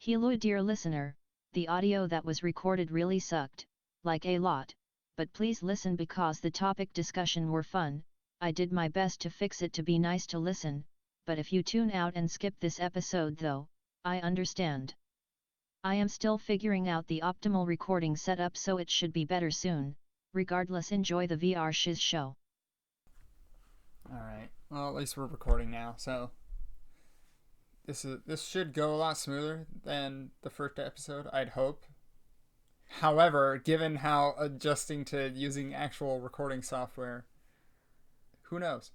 Hello dear listener, the audio that was recorded really sucked, like a lot, but please listen because the topic discussion were fun. I did my best to fix it to be nice to listen, but if you tune out and skip this episode though, I understand. I am still figuring out the optimal recording setup, so it should be better soon. Regardless, enjoy the VR Shiz show. Alright, well at least we're recording now, so this should go a lot smoother than the first episode, I'd hope. However, given how adjusting to using actual recording software, who knows?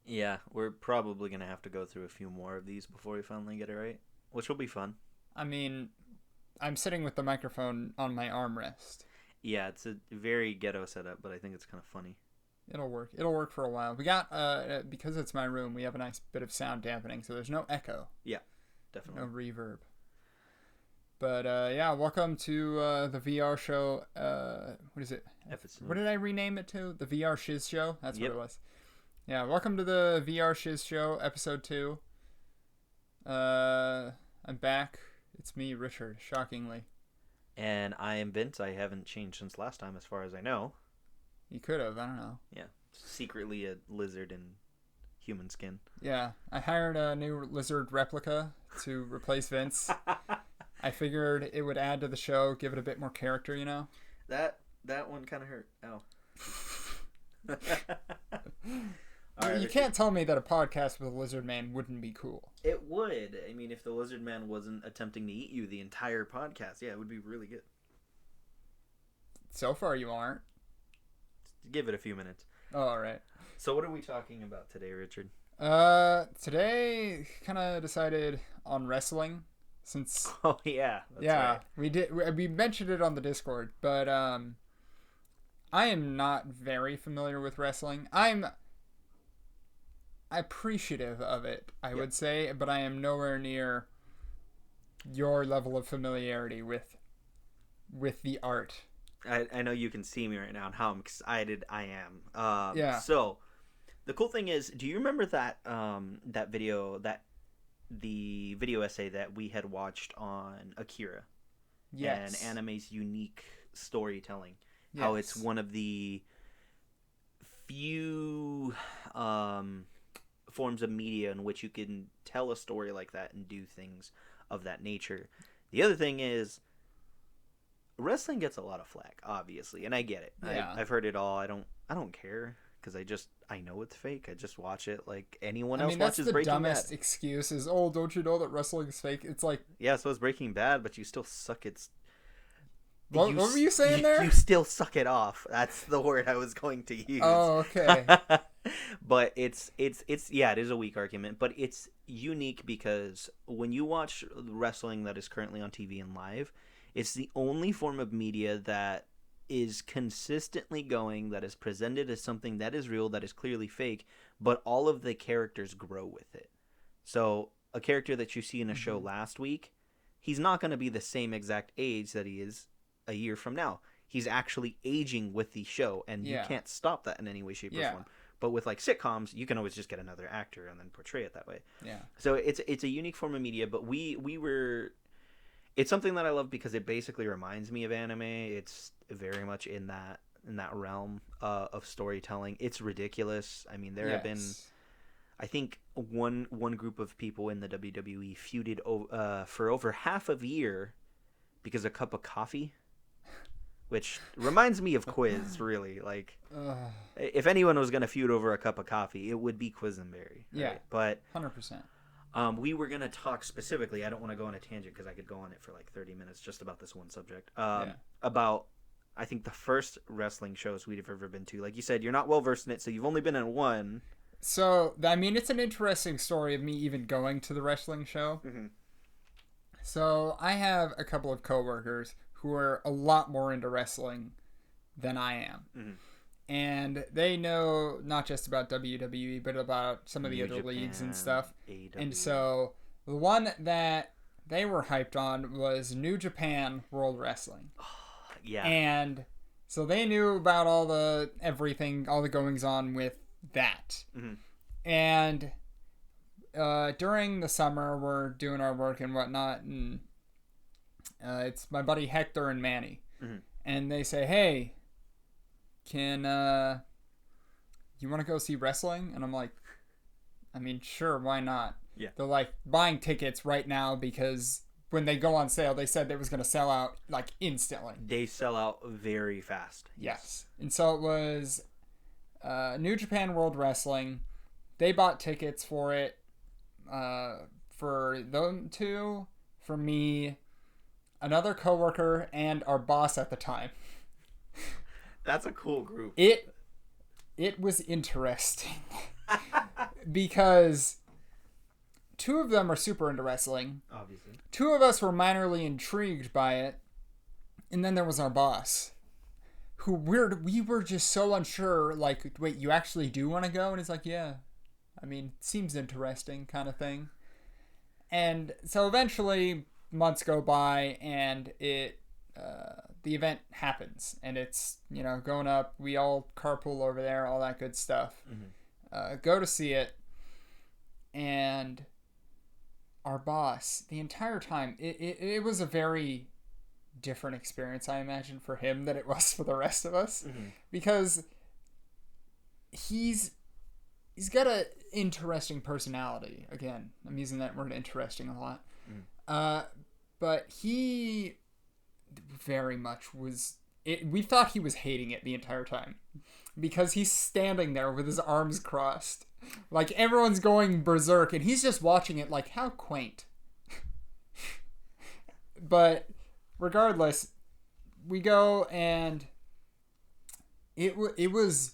Yeah, we're probably going to have to go through a few more of these before we finally get it right, which will be fun. I mean, I'm sitting with the microphone on my armrest. Yeah, it's a very ghetto setup, but I think it's kind of funny. It'll work. It'll work for a while. We got, because it's my room, we have a nice bit of sound dampening, so there's no echo. Yeah, definitely. No reverb. But, yeah, welcome to the VR show. What is it? Episode. What did I rename it to? The VR Shiz show? That's Yep. what it was. Yeah, welcome to the VR Shiz show, episode 2. I'm back. It's me, Richard, shockingly. And I am Vince. I haven't changed since last time, as far as I know. You could have, I don't know. Yeah, secretly a lizard in human skin. Yeah, I hired a new lizard replica to replace Vince. I figured it would add to the show, give it a bit more character, you know? That one kind of hurt. Ow. You can't tell me that a podcast with a lizard man wouldn't be cool. It would. I mean, if the lizard man wasn't attempting to eat you the entire podcast, yeah, it would be really good. So far, you aren't. Give it a few minutes. Oh, all right. So what are we talking about today, Richard? Today kind of decided on wrestling since Oh yeah. That's yeah, right. we mentioned it on the Discord, but I am not very familiar with wrestling. I'm appreciative of it, I would say, but I am nowhere near your level of familiarity with the art. I know you can see me right now and how excited I am. Yeah. So, the cool thing is, do you remember that that video, the video essay that we had watched on Akira? Yes. And anime's unique storytelling. Yes. How it's one of the few forms of media in which you can tell a story like that and do things of that nature. The other thing is, wrestling gets a lot of flack, obviously, and I get it. Yeah. I've heard it all. I don't care because I know it's fake. I just watch it like anyone else watches Breaking Bad. That's the dumbest excuse is, oh, don't you know that wrestling is fake? It's like, yeah, so it's Breaking Bad, but you still suck it. What were you saying there? You still suck it off. That's the word I was going to use. Oh, okay. But it's yeah, it is a weak argument, but it's unique because when you watch wrestling that is currently on TV and live, it's the only form of media that is consistently going, that is presented as something that is real, that is clearly fake, but all of the characters grow with it. So a character that you see in a show last week, he's not going to be the same exact age that he is a year from now. He's actually aging with the show, and you can't stop that in any way, shape, or form. But with like sitcoms, you can always just get another actor and then portray it that way. Yeah. So it's a unique form of media, but it's something that I love because it basically reminds me of anime. It's very much in that realm of storytelling. It's ridiculous. I mean, there have been, I think, one group of people in the WWE feuded for over half a year because a cup of coffee, which reminds me of Quiz, really. Like, if anyone was going to feud over a cup of coffee, it would be Quisenberry. Right? Yeah, but 100%. We were going to talk specifically, I don't want to go on a tangent because I could go on it for like 30 minutes just about this one subject, about, I think, the first wrestling shows we've ever been to. Like you said, you're not well-versed in it, so you've only been in one. So, I mean, it's an interesting story of me even going to the wrestling show. Mm-hmm. So, I have a couple of coworkers who are a lot more into wrestling than I am. Mm-hmm. And they know not just about WWE, but about some of the other leagues and stuff. AEW. And so the one that they were hyped on was New Japan World Wrestling. Yeah. And so they knew about all the everything, all the goings on with that. Mm-hmm. And during the summer, we're doing our work and whatnot, and It's my buddy Hector and Manny. Mm-hmm. And they say, hey, can you want to go see wrestling? And I'm like, I mean, sure, why not? Yeah. They're like buying tickets right now because when they go on sale, they said it was going to sell out like instantly. They sell out very fast. Yes. And so it was New Japan World Wrestling. They bought tickets for it for them two, for me, another coworker, and our boss at the time. That's a cool group. It was interesting because two of them are super into wrestling. Obviously. Two of us were minorly intrigued by it. And then there was our boss, who we were just so unsure, like, wait, you actually do want to go? And it's like, yeah. I mean, seems interesting kind of thing. And so eventually months go by and the event happens, and it's, going up. We all carpool over there, all that good stuff. Mm-hmm. Go to see it, and our boss, the entire time, it was a very different experience, I imagine, for him than it was for the rest of us, mm-hmm. because he's got an interesting personality. Again, I'm using that word interesting a lot. Mm. But he very much was... we thought he was hating it the entire time. Because he's standing there with his arms crossed. Like, everyone's going berserk, and he's just watching it like, how quaint. But regardless, we go, and it was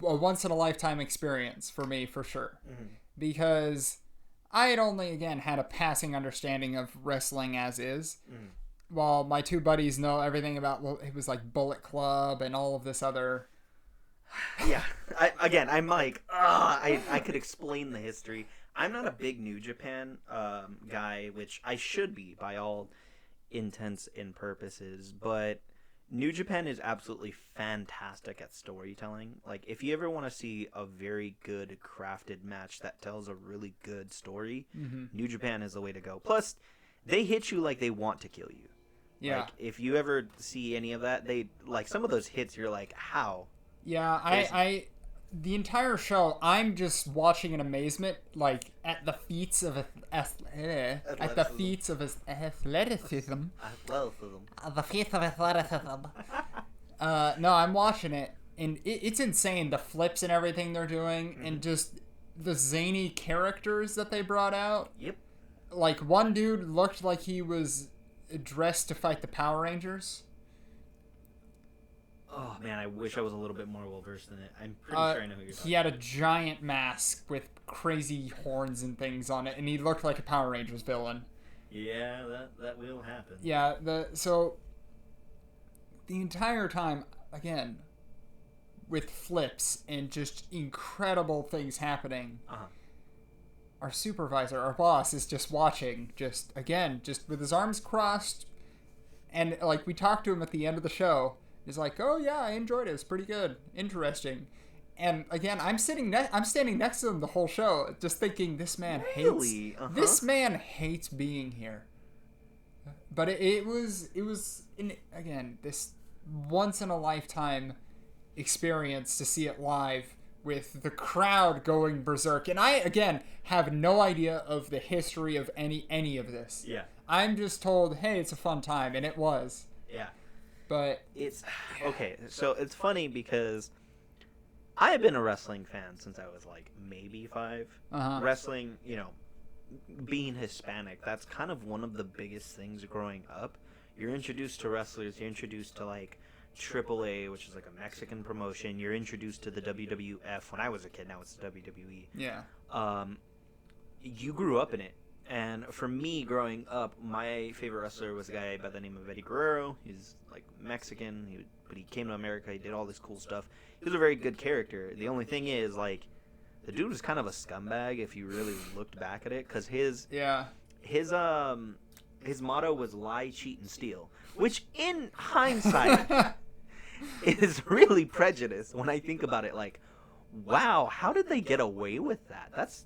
a once-in-a-lifetime experience for me, for sure. Mm-hmm. Because I had only, again, had a passing understanding of wrestling as is. Mm. While my two buddies know everything about, well, it was like Bullet Club and all of this other... Yeah. I'm like, I could explain the history. I'm not a big New Japan guy, which I should be by all intents and purposes, but New Japan is absolutely fantastic at storytelling. Like, if you ever want to see a very good crafted match that tells a really good story, Mm-hmm. New Japan is the way to go. Plus, they hit you like they want to kill you. Yeah. Like, if you ever see any of that, they, like, some of those hits, you're like, how? Yeah, I the entire show, I'm just watching in amazement, like, at the feats of athleticism. Athleticism. The feats of athleticism. No, I'm watching it, and it's insane, the flips and everything they're doing, Mm-hmm. and just the zany characters that they brought out. Yep. Like, one dude looked like he was dressed to fight the Power Rangers. Oh, man, I wish I was a little bit more well-versed in it. I'm pretty sure I know who you're talking He had a giant mask with crazy horns and things on it, and he looked like a Power Rangers villain. Yeah, that will happen. Yeah, so the entire time, again, with flips and just incredible things happening, our supervisor, our boss, is just watching, just with his arms crossed, and, like, we talked to him at the end of the show. He's like, oh yeah, I enjoyed it. It's pretty good, interesting. And again, I'm standing next to him the whole show, just thinking, this man this man hates being here. But it was again, this once in a lifetime experience to see it live with the crowd going berserk. And I, again, have no idea of the history of any of this. Yeah. I'm just told, hey, it's a fun time, and it was. Yeah. But it's okay. So it's funny because I have been a wrestling fan since I was like maybe 5. Wrestling, being Hispanic, that's kind of one of the biggest things growing up. You're introduced to wrestlers. You're introduced to like AAA, which is like a Mexican promotion. You're introduced to the WWF. When I was a kid, now it's the WWE. Yeah. You grew up in it. And for me, growing up, my favorite wrestler was a guy by the name of Eddie Guerrero. He's like Mexican, but he came to America. He did all this cool stuff. He was a very good character. The only thing is, like, the dude was kind of a scumbag if you really looked back at it, because his motto was lie, cheat, and steal, which in hindsight is really prejudiced when I think about it. Like, wow, how did they get away with that? That's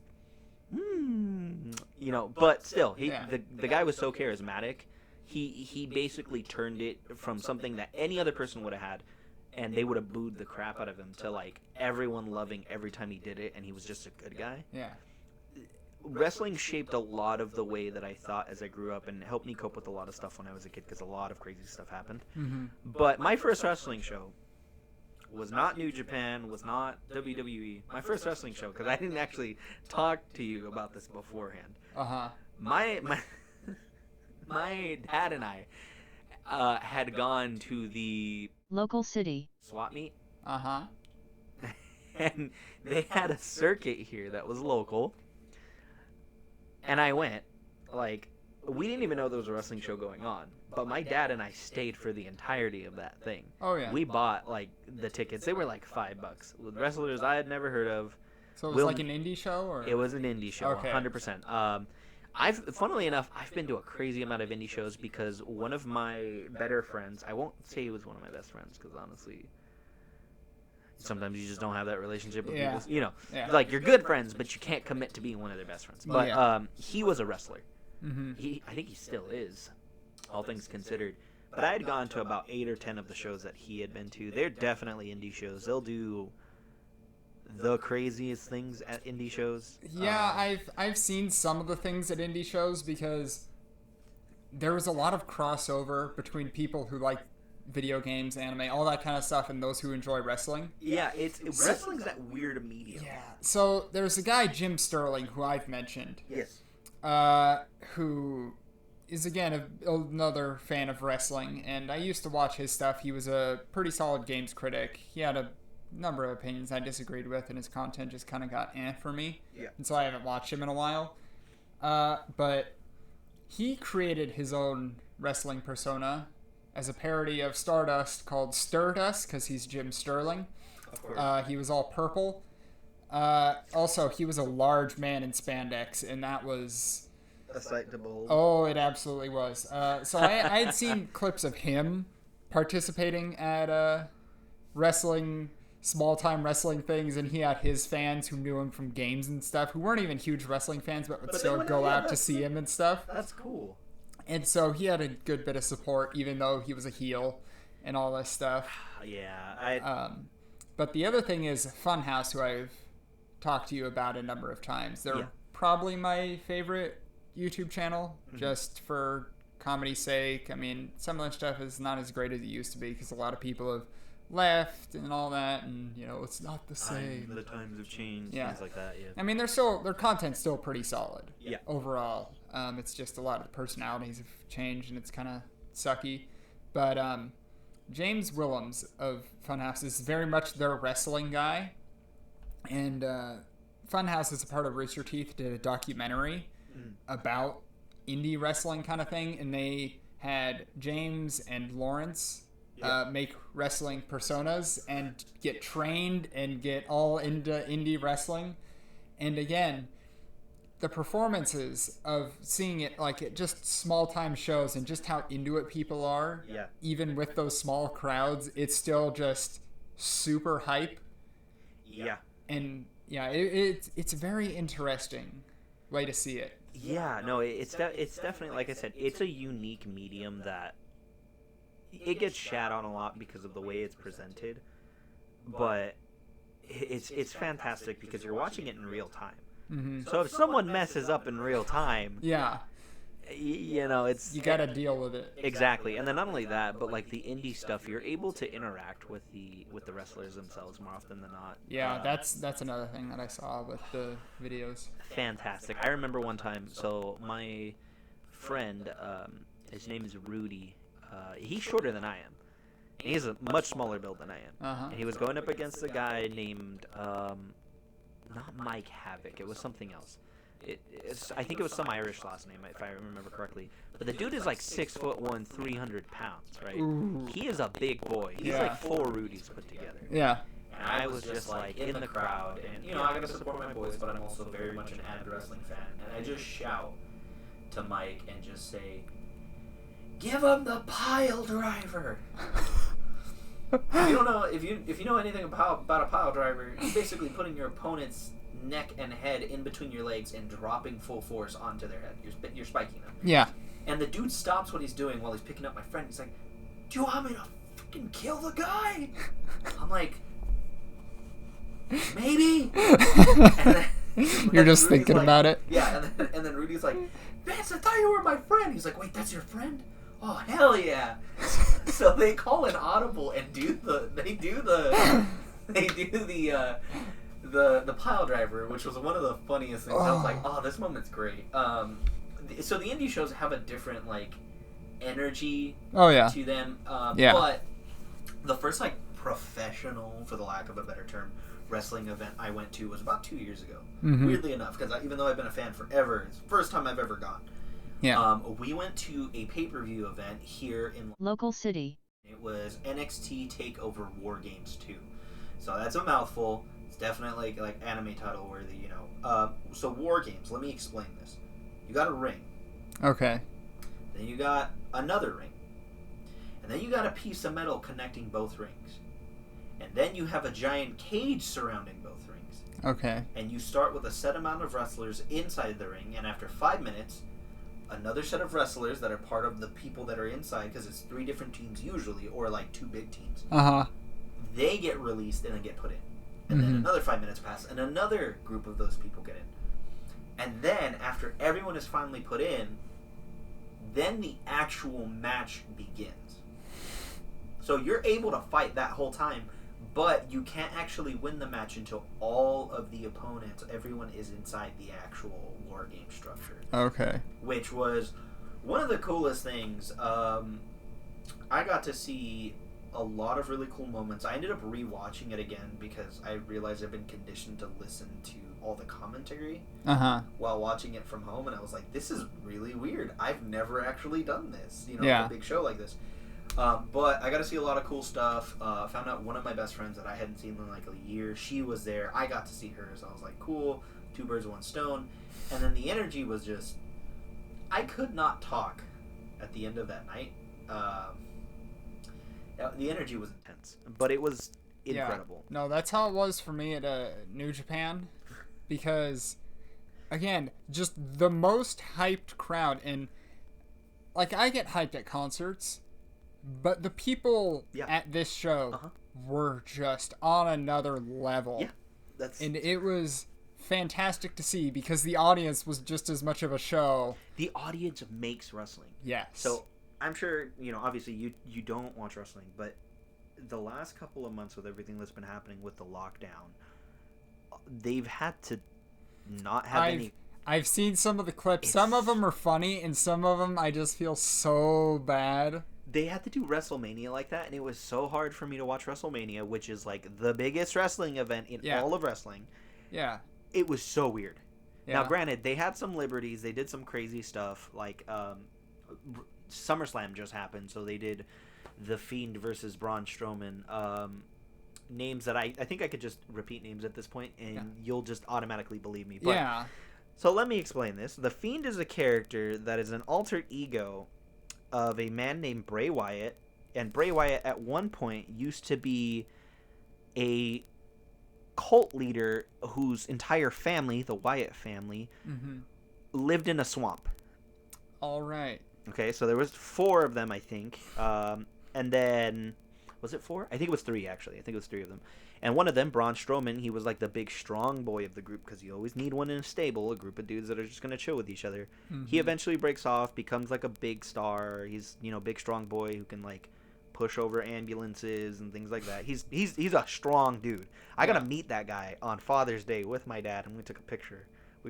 but still, the guy was so charismatic. he basically turned it from something that any other person would have had, and they would have booed the crap out of him, to like everyone loving every time he did it, and he was just a good guy. Yeah. Wrestling shaped a lot of the way that I thought as I grew up, and helped me cope with a lot of stuff when I was a kid, because a lot of crazy stuff happened. Mm-hmm. But my first wrestling show was not New Japan, was not WWE. My first wrestling show, because I didn't actually talk to you about this beforehand. My dad and I had gone to the local city swap meet. And they had a circuit here that was local. And I went. Like, we didn't even know there was a wrestling show going on. But my dad and I stayed for the entirety of that thing. Oh, yeah. We bought, like, the tickets. They were like $5. With wrestlers I had never heard of. So it was like an indie show? Or? It was an indie show, okay. 100%. Funnily enough, I've been to a crazy amount of indie shows because one of my better friends, I won't say he was one of my best friends, because honestly, sometimes you just don't have that relationship with people. You know, like, you're good friends, but you can't commit to being one of their best friends. But he was a wrestler. Mm-hmm. I think he still is, all things considered. But I had gone to about 8 or 10 of the shows that he had been to. They're definitely indie shows. They'll do the craziest things at indie shows. Yeah, I've seen some of the things at indie shows, because there was a lot of crossover between people who like video games, anime, all that kind of stuff, and those who enjoy wrestling. Yeah, wrestling's that weird medium. Yeah. So there's a guy, Jim Sterling, who I've mentioned. Yes. Who is, again, another fan of wrestling, and I used to watch his stuff. He was a pretty solid games critic. He had a number of opinions I disagreed with, and his content just kind of got for me. Yeah. And so I haven't watched him in a while. But he created his own wrestling persona as a parody of Stardust called Stardust, because he's Jim Sterling. Of course. He was all purple. Also, he was a large man in spandex, and that was a sight to behold. Oh, it absolutely was. So I had seen clips of him participating at wrestling, small-time wrestling things, and he had his fans who knew him from games and stuff, who weren't even huge wrestling fans, but would still go out to see him and stuff. That's cool. And so he had a good bit of support, even though he was a heel and all this stuff. Yeah. But the other thing is Funhouse, who I've talked to you about a number of times. They're probably my favorite YouTube channel, just for comedy's sake. I mean, some of the stuff is not as great as it used to be, because a lot of people have left and all that, and it's not the same. The times have changed, things like that. Yeah. I mean, their content's still pretty solid. Yeah. Overall, it's just a lot of the personalities have changed, and it's kind of sucky. But James Willems of Funhouse is very much their wrestling guy, and Funhouse, as a part of Rooster Teeth, did a documentary about indie wrestling kind of thing, and they had James and Lawrence make wrestling personas and get trained and get all into indie wrestling. And again, the performances of seeing it, like, at just small time shows, and just how into it people are, even with those small crowds, it's still just super hype. Yeah. And it's a very interesting way to see it. Yeah, no, it's definitely, like I said, it's a unique medium that it gets shat on a lot because of the way it's presented, but it's fantastic because you're watching it in real time. Mm-hmm. So if someone messes up in real time, it's you gotta deal with it. Exactly. And then not only that, but like the indie stuff, you're able to interact with the wrestlers themselves more often than not. Yeah, that's another thing that I saw with the videos. Fantastic. I remember one time, so my friend, his name is Rudy. He's shorter than I am. And he has a much smaller build than I am. And he was going up against a guy named not Mike Havoc. It was something else. I think it was some Irish last name, if I remember correctly. But the dude is like 6'1", 300 pounds, right? Ooh. He is a big boy. He's like 4 Rudies put together. Yeah. And I was just like in the crowd, and I gotta support my boys, but I'm also very much an avid wrestling fan. And I just shout to Mike and just say, "Give him the pile driver." If you don't know, if you know anything about a pile driver, you're basically putting your opponent's neck and head in between your legs and dropping full force onto their head. You're spiking them. Yeah. And the dude stops what he's doing while he's picking up my friend. He's like, "Do you want me to fucking kill the guy?" I'm like, "Maybe." And then, You're just Rudy's thinking like, about it. Yeah, and then Rudy's like, "Vince, I thought you were my friend." He's like, "Wait, that's your friend? Oh, hell yeah." So they call an audible and do the pile driver, which was one of the funniest things. I was like, "Oh, this moment's great." So the indie shows have a different like energy to them. But the first like professional, for the lack of a better term, wrestling event I went to was about 2 years ago. Mm-hmm. Weirdly enough, because even though I've been a fan forever, it's the first time I've ever gone. Yeah. We went to a pay-per-view event here in local city. It was NXT TakeOver War Games 2. So that's a mouthful. It's definitely like anime title worthy, you know. So War Games, let me explain this. You got a ring. Okay. Then you got another ring. And then you got a piece of metal connecting both rings. And then you have a giant cage surrounding both rings. Okay. And you start with a set amount of wrestlers inside the ring, and after 5 minutes, another set of wrestlers that are part of the people that are inside, because it's 3 different teams usually, or like 2 big teams. They get released and then get put in. And then another 5 minutes pass, and another group of those people get in. And then, after everyone is finally put in, then the actual match begins. So you're able to fight that whole time, but you can't actually win the match until all of the opponents, everyone is inside the actual war game structure. Okay. Which was one of the coolest things. I got to see a lot of really cool moments. I ended up rewatching it again because I realized I've been conditioned to listen to all the commentary while watching it from home, and I was like, this is really weird. I've never actually done this, on a big show like this. But I got to see a lot of cool stuff. Found out one of my best friends that I hadn't seen in like a year. She was there. I got to see her, so I was like, cool. 2 birds, 1 stone. And then the energy was just... I could not talk at the end of that night. The energy was intense, but it was incredible. No, that's how it was for me at New Japan, because, again, just the most hyped crowd. And, like, I get hyped at concerts, but the people at this show were just on another level. Yeah, and it was fantastic to see because the audience was just as much of a show. The audience makes wrestling. Yes. So I'm sure, obviously you don't watch wrestling, but the last couple of months with everything that's been happening with the lockdown, they've had to not have any... I've seen some of the clips. Some of them are funny, and some of them I just feel so bad. They had to do WrestleMania like that, and it was so hard for me to watch WrestleMania, which is like the biggest wrestling event in all of wrestling. Yeah. It was so weird. Yeah. Now, granted, they had some liberties. They did some crazy stuff. Like, SummerSlam just happened, so they did The Fiend versus Braun Strowman. Names that I think I could just repeat names at this point, and you'll just automatically believe me. But, so let me explain this. The Fiend is a character that is an alter ego of a man named Bray Wyatt, and Bray Wyatt at one point used to be a cult leader whose entire family, the Wyatt family, lived in a swamp. All right. Okay, so there was 4 of them, I think. And then, was it 4? I think it was 3, actually. I think it was 3 of them. And one of them, Braun Strowman, he was like the big strong boy of the group because you always need one in a stable, a group of dudes that are just going to chill with each other. He eventually breaks off, becomes like a big star. He's, big strong boy who can like push over ambulances and things like that. He's a strong dude. I got to meet that guy on Father's Day with my dad, and we took a picture.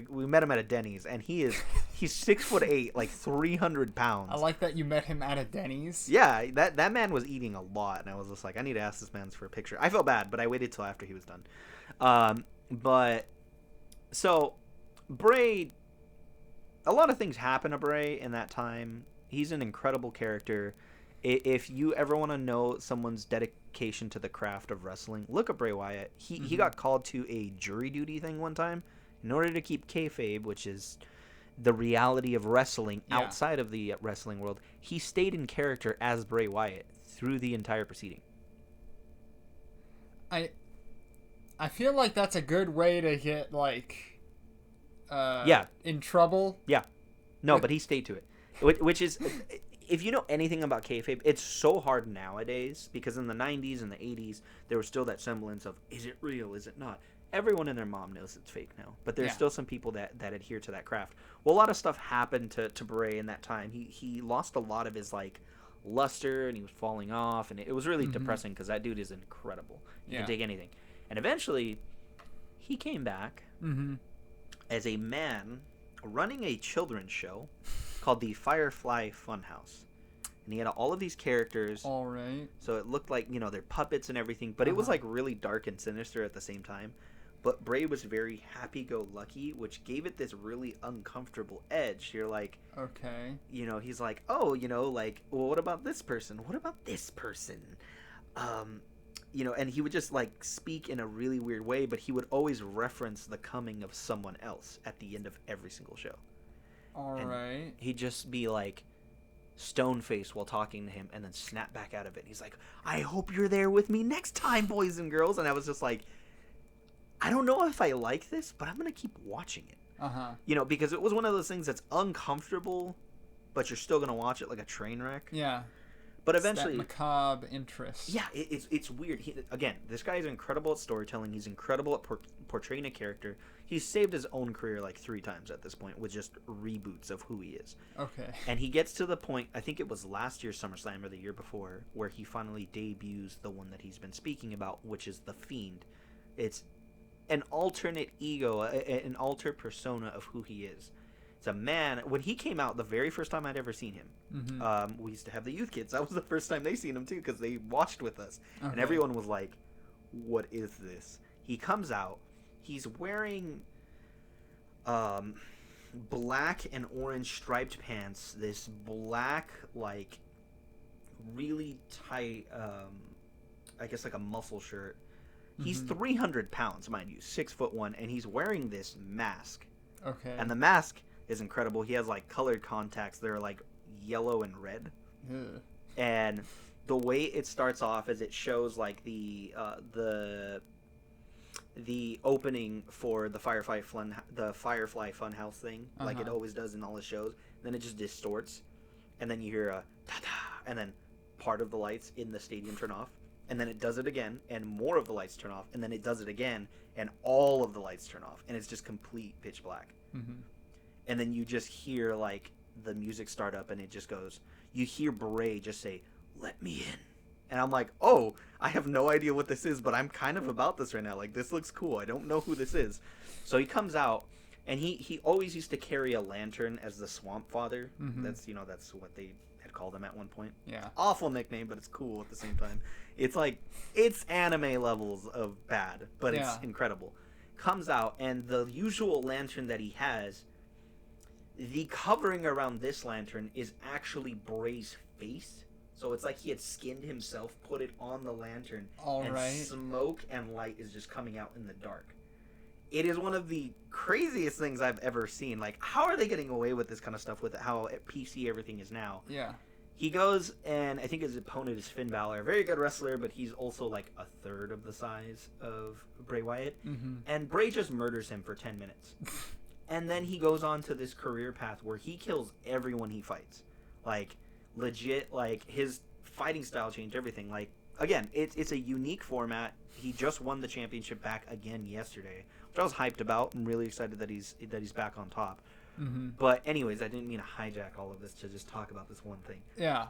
We met him at a Denny's, and he's 6'8", like 300 pounds. I like that you met him at a Denny's. Yeah, that man was eating a lot, and I was just like, I need to ask this man for a picture. I felt bad, but I waited till after he was done. But so Bray, a lot of things happen to Bray in that time. He's an incredible character. If you ever want to know someone's dedication to the craft of wrestling, look at Bray Wyatt. He got called to a jury duty thing one time. In order to keep kayfabe, which is the reality of wrestling outside of the wrestling world, he stayed in character as Bray Wyatt through the entire proceeding. I feel like that's a good way to get, like, in trouble. Yeah. No, but he stayed to it. Which is, if you know anything about kayfabe, it's so hard nowadays because in the 90s and the 80s, there was still that semblance of, is it real, is it not? Everyone and their mom knows it's fake now, but there's still some people that adhere to that craft. Well, a lot of stuff happened to Bray in that time. He lost a lot of his, like, luster, and he was falling off, and it was really depressing because that dude is incredible. He can take anything. And eventually, he came back as a man running a children's show called the Firefly Funhouse. And he had all of these characters. All right. So it looked like, they're puppets and everything, but it was like really dark and sinister at the same time. But Bray was very happy-go-lucky, which gave it this really uncomfortable edge. You're like, okay. He's like, oh, like, well, what about this person? What about this person? And he would just, like, speak in a really weird way, but he would always reference the coming of someone else at the end of every single show. All right. He'd just be, like, stone-faced while talking to him and then snap back out of it. He's like, I hope you're there with me next time, boys and girls. And I was just like, I don't know if I like this, but I'm going to keep watching it. Because it was one of those things that's uncomfortable, but you're still going to watch it like a train wreck. Yeah. But eventually, it's that macabre interest. Yeah, it's weird. Again, this guy is incredible at storytelling. He's incredible at portraying a character. He's saved his own career like 3 times at this point with just reboots of who he is. Okay. And he gets to the point, I think it was last year's SummerSlam or the year before, where he finally debuts the one that he's been speaking about, which is The Fiend. It's an alternate ego, an alter persona of who he is. It's a man. When he came out, the very first time I'd ever seen him, we used to have the youth kids. That was the first time they seen him too, because they watched with us, and everyone was like, "What is this?" He comes out. He's wearing black and orange striped pants. This black, like, really tight, I guess like a muscle shirt. He's 300 pounds, mind you, 6'1", and he's wearing this mask. Okay. And the mask is incredible. He has, like, colored contacts that are, like, yellow and red. Ugh. And the way it starts off is it shows, like, the opening for the Firefly Funhouse thing, like it always does in all his shows. Then it just distorts, and then you hear a ta-da, and then part of the lights in the stadium turn off. And then it does it again, and more of the lights turn off, and then it does it again, and all of the lights turn off, and it's just complete pitch black. And then you just hear, like, the music start up, and it just goes, you hear Bray just say, "Let me in." And I'm like, oh, I have no idea what this is, but I'm kind of about this right now. Like, this looks cool. I don't know who this is. So he comes out, and he always used to carry a lantern as the Swamp Father. That's what they had called him at one point. Yeah. Awful nickname, but it's cool at the same time. It's like, it's anime levels of bad, but it's incredible. Comes out, and the usual lantern that he has, the covering around this lantern is actually Bray's face. So it's like he had skinned himself, put it on the lantern, smoke and light is just coming out in the dark. It is one of the craziest things I've ever seen. Like, how are they getting away with this kind of stuff with how PC everything is now? Yeah. He goes, and I think his opponent is Finn Balor. Very good wrestler, but he's also like a third of the size of Bray Wyatt. And Bray just murders him for 10 minutes. And then he goes on to this career path where he kills everyone he fights. Like, legit, like, his fighting style changed everything. Like, again, it's a unique format. He just won the championship back again yesterday, which I was hyped about and really excited that he's back on top. But anyways, I didn't mean to hijack all of this to just talk about this one thing. Yeah.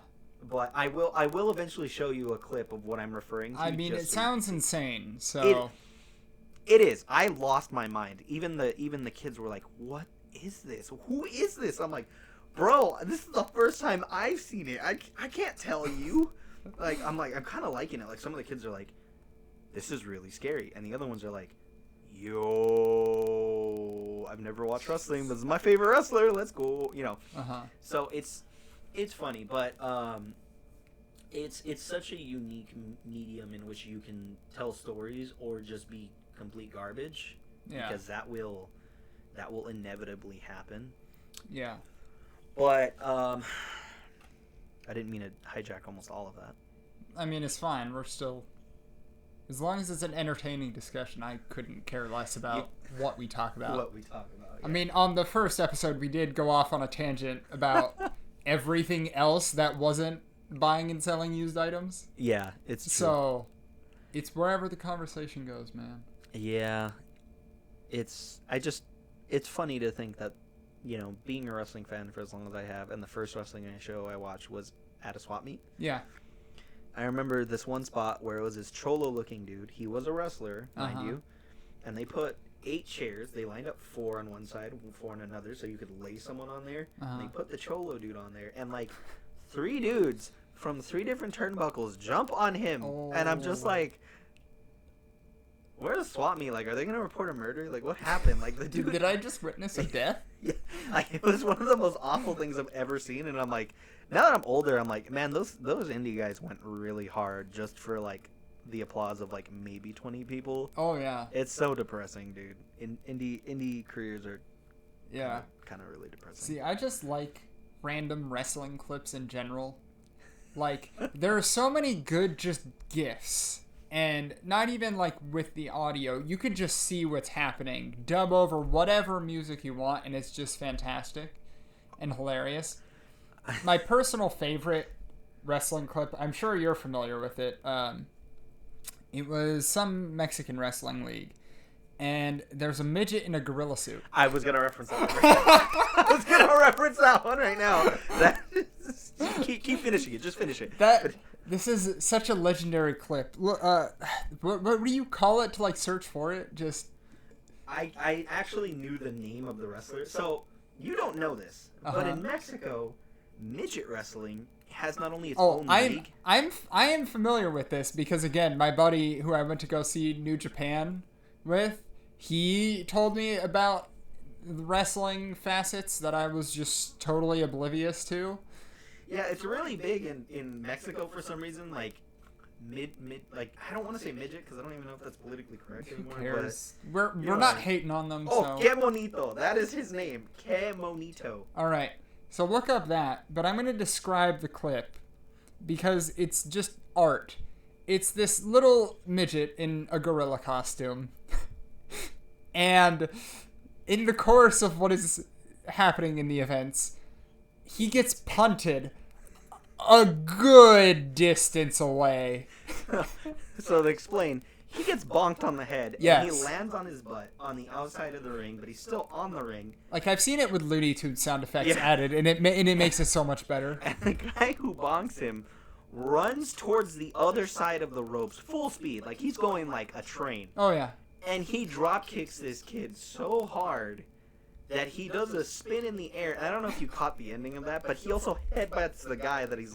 But I will eventually show you a clip of what I'm referring to. I mean, it sounds insane. So it is. I lost my mind. Even the kids were like, "What is this? Who is this?" I'm like, "Bro, this is the first time I've seen it. I can't tell you." I'm kind of liking it. Like, some of the kids are like, "This is really scary," and the other ones are like, "Yo, I've never watched wrestling, but this is my favorite wrestler. Let's go." So it's funny, but it's such a unique medium in which you can tell stories or just be complete garbage. Yeah. Because that will inevitably happen. Yeah. But I didn't mean to hijack almost all of that. I mean, it's fine. We're still, as long as it's an entertaining discussion, I couldn't care less about what we talk about. What we talk about. Yeah. I mean, on the first episode, we did go off on a tangent about everything else that wasn't buying and selling used items. Yeah, it's true. So it's wherever the conversation goes, man. Yeah, it's funny to think that, you know, being a wrestling fan for as long as I have, and the first wrestling show I watched was at a swap meet. Yeah. I remember this one spot where it was this cholo-looking dude. He was a wrestler, mind you, and they put 8 chairs. They lined up 4 on one side, 4 on another, so you could lay someone on there. And they put the cholo dude on there, and like 3 dudes from 3 different turnbuckles jump on him, and I'm just like, where's the swap meet? Like, are they gonna report a murder? Like, what happened? Like, the dude. Did I just witness a death? Yeah, like, it was one of the most awful things I've ever seen, and I'm like, now that I'm older, I'm like, man, those indie guys went really hard just for like the applause of like maybe 20 people. Oh yeah. It's so depressing, dude. Indie careers are kind of really depressing. See, I just like random wrestling clips in general. Like, there are so many good just GIFs. And not even, like, with the audio. You could just see what's happening. Dub over whatever music you want, and it's just fantastic and hilarious. My personal favorite wrestling clip, I'm sure you're familiar with it. It was some Mexican wrestling league. And there's a midget in a gorilla suit. I was going to reference that one. I was going to reference that one right now. Keep finishing it. Just finish it. This is such a legendary clip. What do you call it to, like, search for it? Just... I actually knew the name of the wrestler. So, you don't know this, but in Mexico, midget wrestling has not only its own league. I am familiar with this because, again, my buddy who I went to go see New Japan with, he told me about the wrestling facets that I was just totally oblivious to. Yeah, it's really big in Mexico for some reason. Like mid like, I don't want to say midget because I don't even know if that's politically correct anymore. Who cares? But, we're not hating on them. Oh, so. Que Monito, that is his name. Que Monito. All right, so look up that, but I'm gonna describe the clip because it's just art. It's this little midget in a gorilla costume, and in the course of what is happening in the events, he gets punted a good distance away. So to explain, he gets bonked on the head, yes. And he lands on his butt on the outside of the ring, but he's still on the ring. Like, I've seen it with Looney Tunes sound effects added, and it makes it so much better. And the guy who bonks him runs towards the other side of the ropes, full speed, like he's going like a train. Oh, yeah. And he drop kicks this kid so hard that he does a spin in the air. I don't know if you caught the ending of that, but he also headbutts the guy that he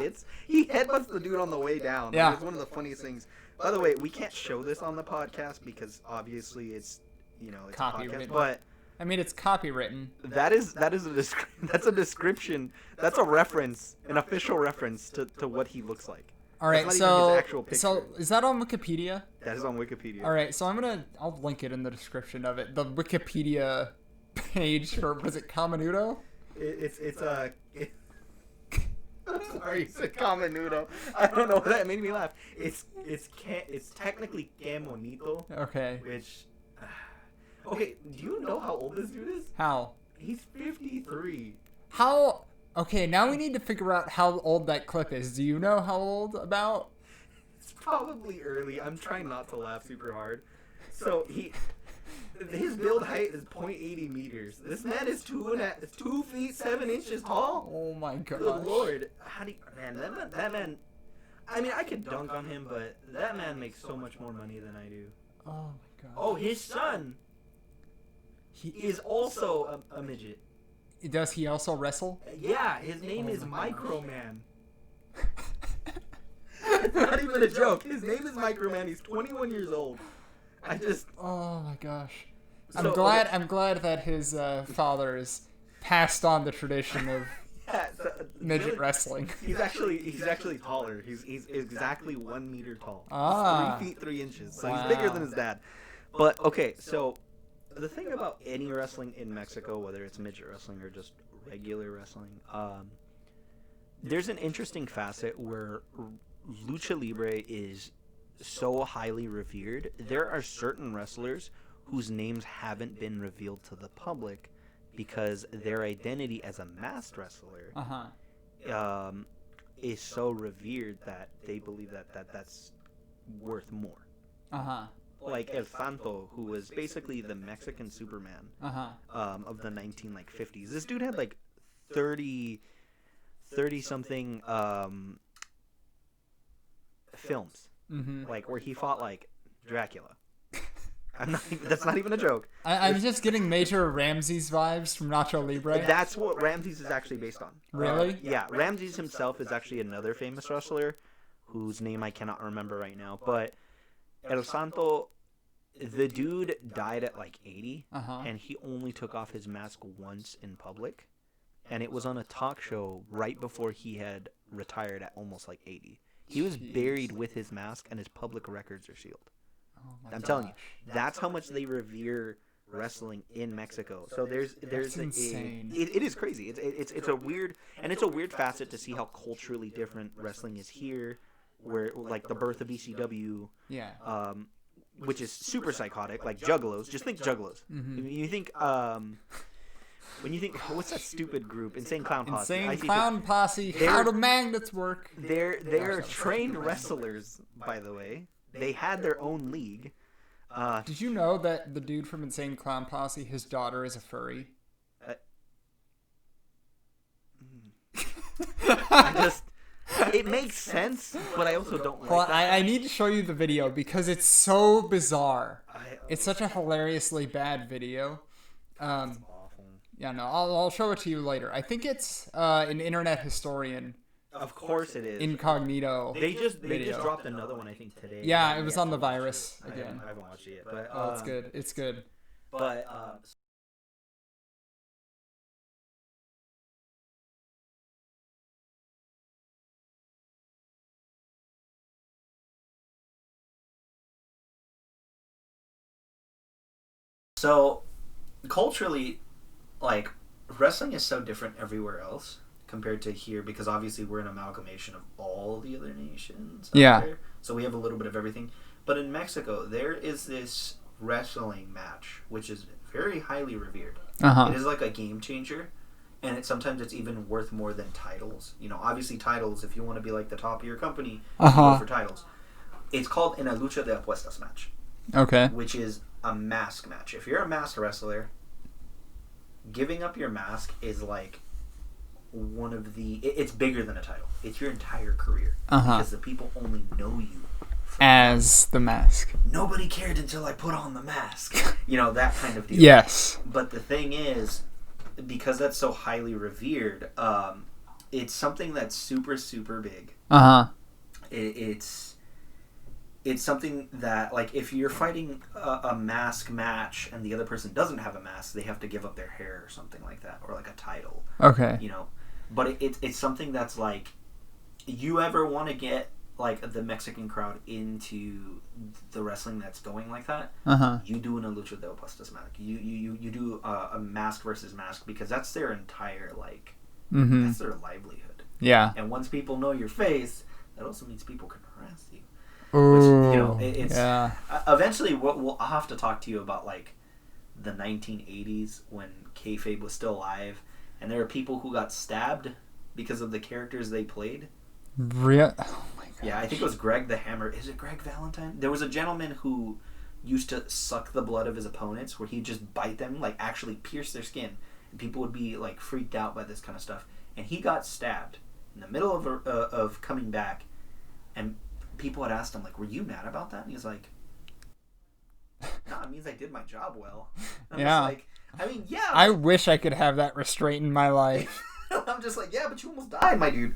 hits. He headbutts the dude on the way down. Yeah. It's one of the funniest things. By the way, we can't show this on the podcast because obviously it's it's copywritten. A podcast, but I mean, it's copywritten. that's a description. That's a reference, an official reference to what he looks like. All right, so is that on Wikipedia? That is on Wikipedia. All right, so I'll link it in the description of it. The Wikipedia page for, was it Kamenudo? Sorry, it's a Kamenudo. I don't know, that made me laugh. It's technically Que Monito. Okay. Which, okay, do you know how old this dude is? How? He's 53. How? Okay, now we need to figure out how old that clip is. Do you know how old about? It's probably early. I'm trying not to laugh super hard. So his build height is 0.80 meters. This man is 2 feet 7 inches tall. Oh my god. Good lord. How do you, man, that man, I mean, I could dunk on him, but that man makes so much more money than I do. Oh my god. Oh, his son, he is also a midget. Does he also wrestle? Yeah, his name is Microman. It's not even a joke. His name is Microman. He's 21 years old. Oh my gosh. So, I'm glad that his father has passed on the tradition of midget wrestling. He's actually taller. He's exactly 1 meter tall. Ah. 3 feet 3 inches. So he's bigger than his dad. But okay, so the thing about any wrestling in Mexico, whether it's midget wrestling or just regular wrestling, there's an interesting facet where lucha libre is so highly revered. There are certain wrestlers whose names haven't been revealed to the public because their identity as a masked wrestler Uh-huh. is so revered that they believe that's worth more. Uh-huh. Like El Santo, who was basically the Mexican Superman Uh-huh. of the 1950s. This dude had like 30 something films, like where he fought like Dracula. That's not even a joke. I'm just getting Major Ramses vibes from Nacho Libre. That's what Ramses is actually based on. Really? Yeah, Ramses himself is actually another famous wrestler whose name I cannot remember right now. But El Santo, the dude died at like 80, and he only took off his mask once in public. And it was on a talk show right before he had retired at almost like 80. He was buried with his mask, and his public records are sealed. I'm telling you, that's how much they revere wrestling in Mexico. So there's insane. It is crazy. It's a weird facet to see how culturally different wrestling is here, where like the birth of ECW, which is super psychotic, like Juggalos. Just think Juggalos. You think when you think what's that stupid group, Insane Clown Posse? Insane Clown Posse. How do magnets work? They're trained wrestlers, by the way. They had their own league. Did you know that the dude from Insane Clown Posse, his daughter is a furry? It makes sense, but I also don't like Well, that. I need to show you the video because it's so bizarre. It's such a hilariously bad video. It's awful. Yeah, no, I'll show it to you later. I think it's an internet historian. Of course it is. Incognito. They just video. dropped another one, I think, today. Yeah, it was on the virus again. I haven't watched it yet, but Oh, it's good. It's good. But so culturally, like wrestling is so different everywhere else compared to here, because obviously we're an amalgamation of all the other nations out there. So we have a little bit of everything. But in Mexico, there is this wrestling match which is very highly revered. It is like a game changer, and sometimes it's even worth more than titles. You know, obviously titles, if you want to be like the top of your company, you go for titles. It's called a lucha de apuestas match. Okay. Which is a mask match. If you're a mask wrestler, giving up your mask is like one of the... It's bigger than a title. It's your entire career. Because the people only know you as the mask. Nobody cared until I put on the mask. You know, that kind of deal. Yes. But the thing is, because that's so highly revered, it's something that's super, super big. It's something that, like, if you're fighting a mask match and the other person doesn't have a mask, they have to give up their hair or something like that, or like a title. Okay. You know, but it's something that's like, you ever want to get like the Mexican crowd into the wrestling that's going like that, you do an lucha de apuestas match. You do a mask versus mask, because that's their entire like that's their livelihood. Yeah. And once people know your face, that also means people can harass you. Ooh, which, you know, it's yeah. Eventually I'll have to talk to you about like the 1980s when kayfabe was still alive, and there are people who got stabbed because of the characters they played. Oh my god. Yeah, I think it was Greg the Hammer. Is it Greg Valentine? There was a gentleman who used to suck the blood of his opponents, where he'd just bite them, like actually pierce their skin, and people would be like freaked out by this kind of stuff. And he got stabbed in the middle of coming back, and people had asked him like, "Were you mad about that?" And he's like, "No, it means I did my job well." And I'm just like, I mean, yeah. I wish I could have that restraint in my life. I'm just like, yeah, but you almost died, my dude.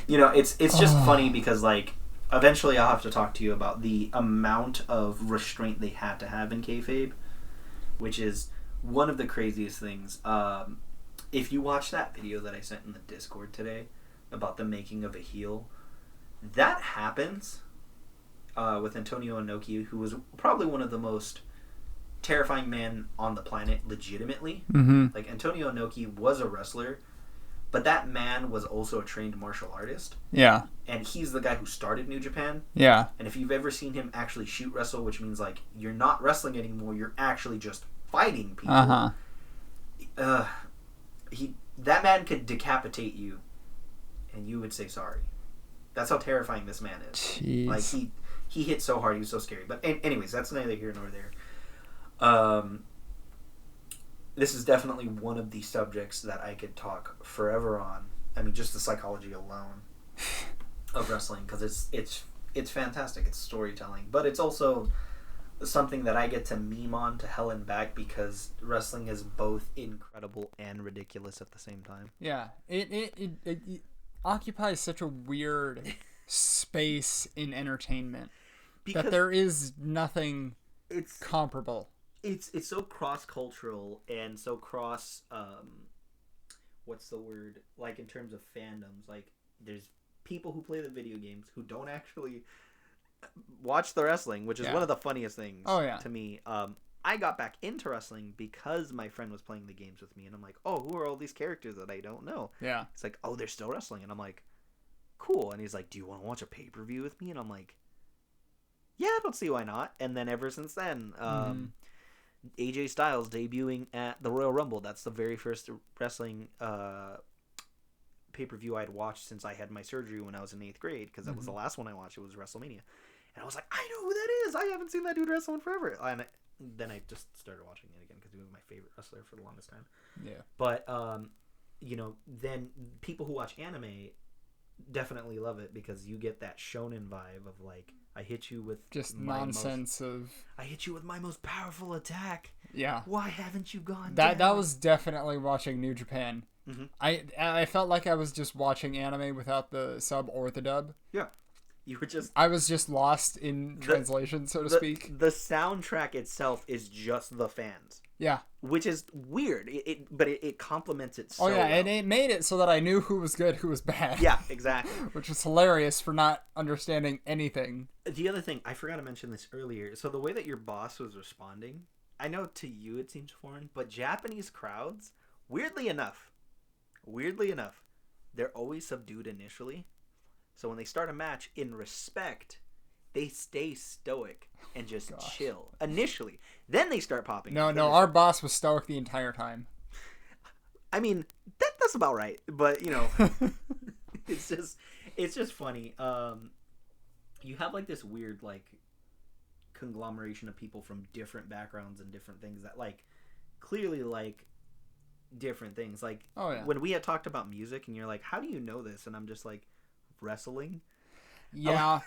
You know, it's just funny because, like, eventually I'll have to talk to you about the amount of restraint they had to have in kayfabe, which is one of the craziest things. If you watch that video that I sent in the Discord today about the making of a heel, that happens with Antonio Inoki, who was probably one of the most terrifying men on the planet, legitimately. Like, Antonio Inoki was a wrestler, but that man was also a trained martial artist. Yeah. And he's the guy who started New Japan. Yeah. And if you've ever seen him actually shoot wrestle, which means, like, you're not wrestling anymore, you're actually just fighting people. that man could decapitate you, and you would say sorry. That's how terrifying this man is. Jeez. Like he hit so hard, he was so scary. But anyways, that's neither here nor there. This is definitely one of the subjects that I could talk forever on. I mean, just the psychology alone of wrestling, because it's fantastic. It's storytelling, but it's also something that I get to meme on to hell and back, because wrestling is both incredible and ridiculous at the same time. Yeah, it occupies such a weird space in entertainment because that there is nothing comparable. It's so cross-cultural and so cross what's the word, like in terms of fandoms. Like there's people who play the video games who don't actually watch the wrestling, which is one of the funniest things to me. I got back into wrestling because my friend was playing the games with me, and I'm like, oh, who are all these characters that I don't know? Yeah. It's like, oh, they're still wrestling, and I'm like, cool. And he's like, do you want to watch a pay-per-view with me? And I'm like, yeah, I don't see why not. And then ever since then, AJ Styles debuting at the Royal Rumble. That's the very first wrestling pay-per-view I'd watched since I had my surgery when I was in 8th grade, because that was the last one I watched. It was WrestleMania. And I was like, I know who that is. I haven't seen that dude wrestle in forever. And then I just started watching it again because he was my favorite wrestler for the longest time. Yeah. But, then people who watch anime definitely love it, because you get that shonen vibe of like, I hit you with just nonsense I hit you with my most powerful attack. Yeah. Why haven't you gone down? That was definitely watching New Japan. Mm-hmm. I felt like I was just watching anime without the sub or the dub. Yeah. You were just... I was just lost in translation, so to speak. The soundtrack itself is just the fans. Yeah. Which is weird, but it complements it so well. and it made it so that I knew who was good, who was bad. Yeah, exactly. Which was hilarious for not understanding anything. The other thing, I forgot to mention this earlier, so the way that your boss was responding, I know to you it seems foreign, but Japanese crowds, weirdly enough, they're always subdued initially. So when they start a match, in respect, they stay stoic and just chill initially. Then they start popping. No, our boss was stoic the entire time. I mean, that's about right. But it's just funny. You have like this weird like conglomeration of people from different backgrounds and different things that like clearly like different things. Like when we had talked about music, and you're like, "How do you know this?" And I'm just like, wrestling. Yeah.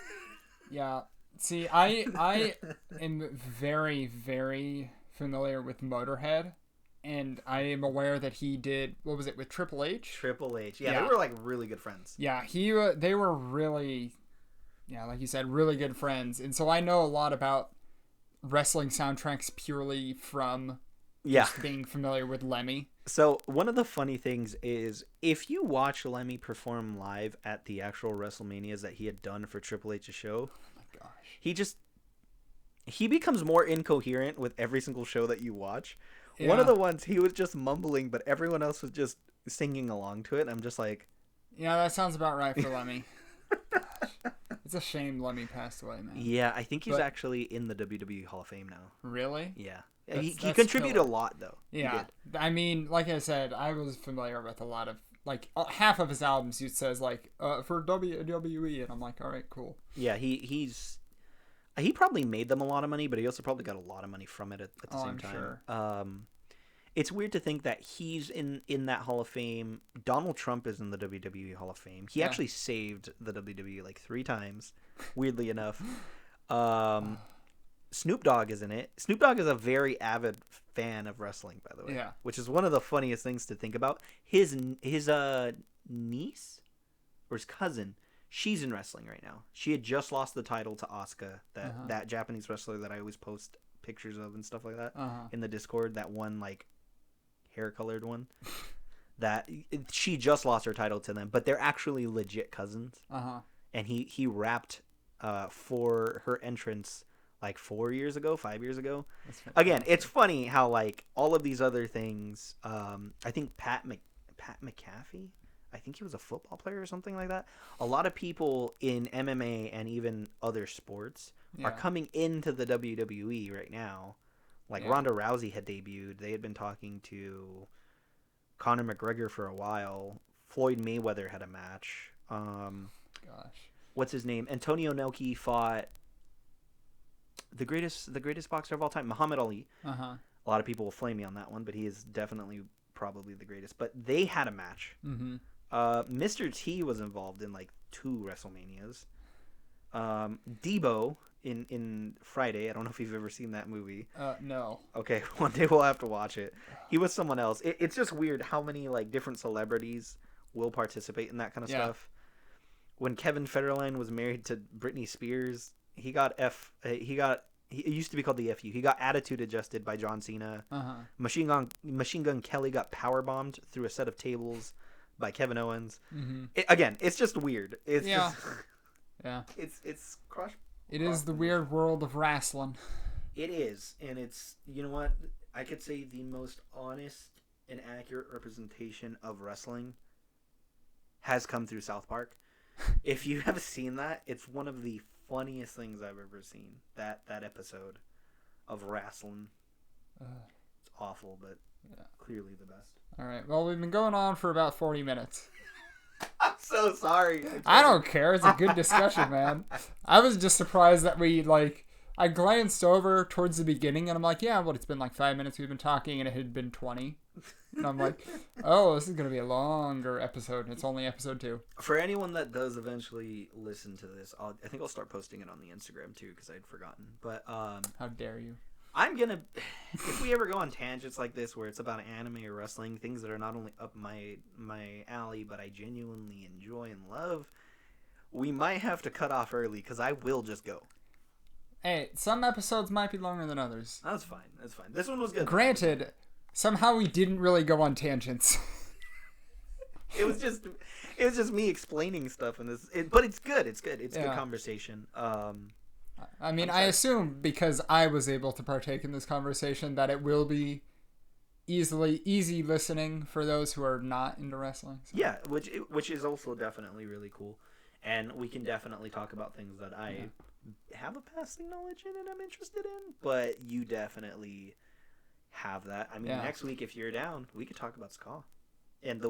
Yeah. See, I am very, very familiar with Motorhead, and I am aware that he did, what was it, with Triple H? Triple H. Yeah, they were like really good friends. Yeah, they were really, like you said, really good friends. And so I know a lot about wrestling soundtracks purely from just being familiar with Lemmy. So one of the funny things is, if you watch Lemmy perform live at the actual WrestleManias that he had done for Triple H's show, oh my gosh, he becomes more incoherent with every single show that you watch. Yeah. One of the ones, he was just mumbling, but everyone else was just singing along to it. And I'm just like, yeah, that sounds about right for Lemmy. It's a shame Lemmy passed away, man. Yeah, I think he's actually in the WWE Hall of Fame now. Really? Yeah. He contributed a lot, though. Yeah. I mean, like I said, I was familiar with a lot of, like, half of his albums, he says, like, for WWE, and I'm like, all right, cool. Yeah, he probably made them a lot of money, but he also probably got a lot of money from it at the same time. Sure. It's weird to think that he's in that Hall of Fame. Donald Trump is in the WWE Hall of Fame. He actually saved the WWE like 3 times, weirdly enough. Snoop Dogg is in it. Snoop Dogg is a very avid fan of wrestling, by the way. Yeah. Which is one of the funniest things to think about. His niece or his cousin, she's in wrestling right now. She had just lost the title to Asuka, that Japanese wrestler that I always post pictures of and stuff like that in the Discord. That one like hair colored one. That she just lost her title to them, but they're actually legit cousins. And he rapped for her entrance like 5 years ago. Again, it's funny how like all of these other things. I think Pat McAfee, I think he was a football player or something like that. A lot of people in MMA and even other sports are coming into the WWE right now. Like Ronda Rousey had debuted. They had been talking to Conor McGregor for a while. Floyd Mayweather had a match. Gosh. What's his name? Antonio Inoki fought the greatest boxer of all time, Muhammad Ali. Uh-huh. A lot of people will flame me on that one, but he is definitely probably the greatest. But they had a match. Mm-hmm. Mr. T was involved in like 2 WrestleManias. Debo in Friday. I don't know if you've ever seen that movie. No. Okay, one day we'll have to watch it. He was someone else. It's just weird how many like different celebrities will participate in that kind of stuff. When Kevin Federline was married to Britney Spears, it used to be called the FU. He got attitude adjusted by John Cena. Uh-huh. Machine Gun Kelly got power bombed through a set of tables by Kevin Owens. Mm-hmm. Again, it's just weird. It's yeah. Just, yeah. It's crush. It is the weird world of wrestling. It is, and it's, you know what? I could say the most honest and accurate representation of wrestling has come through South Park. If you have seen that, it's one of the funniest things I've ever seen. That episode of Wrastlin. It's awful, but clearly the best. All right. Well, we've been going on for about 40 minutes. I'm so sorry. I don't care. It's a good discussion, man. I was just surprised that I glanced over towards the beginning and I'm like, yeah, it's been like 5 minutes we've been talking and it had been 20. And I'm like, oh, this is going to be a longer episode. It's only episode 2. For anyone that does eventually listen to this, I think I'll start posting it on the Instagram too because I'd forgotten. But how dare you? I'm going to, if we ever go on tangents like this where it's about anime or wrestling, things that are not only up my alley, but I genuinely enjoy and love, we might have to cut off early because I will just go. Hey, some episodes might be longer than others. That's fine. This one was good. Granted, somehow we didn't really go on tangents. It was just me explaining stuff in this, but it's good. It's good. It's good conversation. I mean, I assume because I was able to partake in this conversation that it will be easy listening for those who are not into wrestling. So. Yeah, which is also definitely really cool, and we can definitely talk about things that I have a passing knowledge in and I'm interested in, but you definitely have that. I mean, next week if you're down, we could talk about ska and the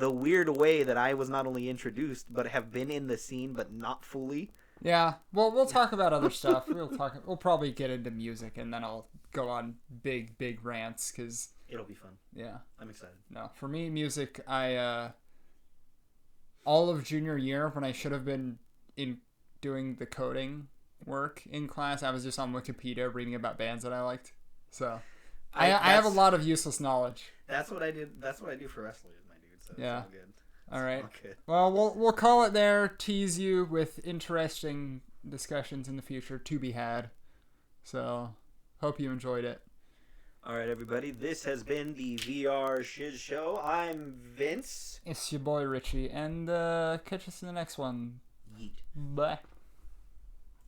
weird way that I was not only introduced but have been in the scene but not fully. Yeah, well, we'll talk about other stuff. We'll probably get into music, and then I'll go on big rants because it'll be fun. Yeah, I'm excited. No, for me, music. I all of junior year when I should have been in doing the coding work in class, I was just on Wikipedia reading about bands that I liked. So I have a lot of useless knowledge. That's what I did. That's what I do for wrestling, my dude. So yeah. It's all good. All right. Okay. Well, we'll call it there. Tease you with interesting discussions in the future to be had. So, hope you enjoyed it. All right, everybody. This has been the VR Shiz Show. I'm Vince. It's your boy Richie, and catch us in the next one. Yeet. Bye.